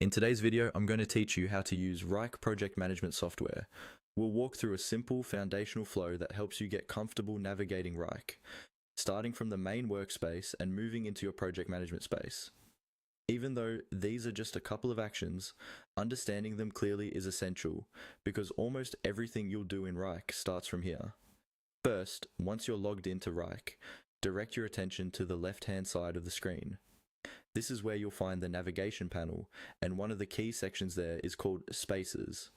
In today's video, I'm going to teach you how to use Wrike project management software. We'll walk through a simple foundational flow that helps you get comfortable navigating Wrike, starting from the main workspace and moving into your project management space. Even though these are just a couple of actions, understanding them clearly is essential because almost everything you'll do in Wrike starts from here. First, once you're logged into Wrike, direct your attention to the left-hand side of the screen. This is where you'll find the navigation panel, and one of the key sections there is called Spaces.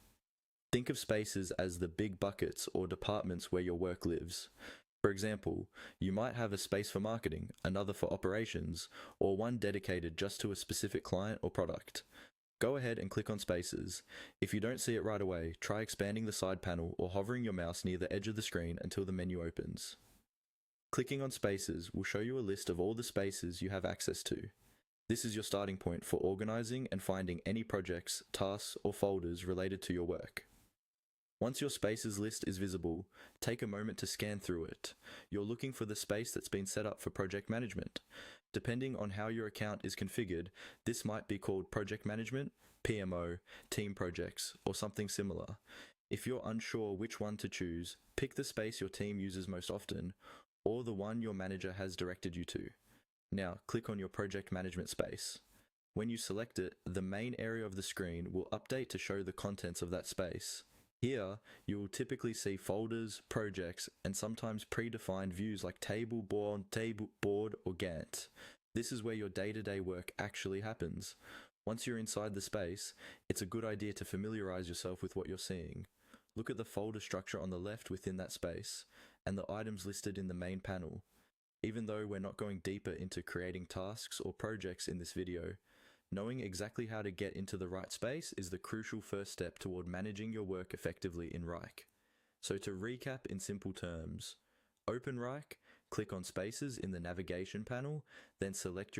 Think of spaces as the big buckets or departments where your work lives. For example, you might have a space for marketing, another for operations, or one dedicated just to a specific client or product. Go ahead and click on Spaces. If you don't see it right away, try expanding the side panel or hovering your mouse near the edge of the screen until the menu opens. Clicking on Spaces will show you a list of all the spaces you have access to. This is your starting point for organizing and finding any projects, tasks, or folders related to your work. Once your spaces list is visible, take a moment to scan through it. You're looking for the space that's been set up for project management. Depending on how your account is configured, this might be called project management, PMO, team projects, or something similar. If you're unsure which one to choose, pick the space your team uses most often, or the one your manager has directed you to. Now, click on your project management space. When you select it, the main area of the screen will update to show the contents of that space. Here, you will typically see folders, projects, and sometimes predefined views like table, board, or Gantt. This is where your day-to-day work actually happens. Once you're inside the space, it's a good idea to familiarize yourself with what you're seeing. Look at the folder structure on the left within that space, and the items listed in the main panel. Even though we're not going deeper into creating tasks or projects in this video, knowing exactly how to get into the right space is the crucial first step toward managing your work effectively in Wrike. So to recap in simple terms, open Wrike, click on Spaces in the navigation panel, then select your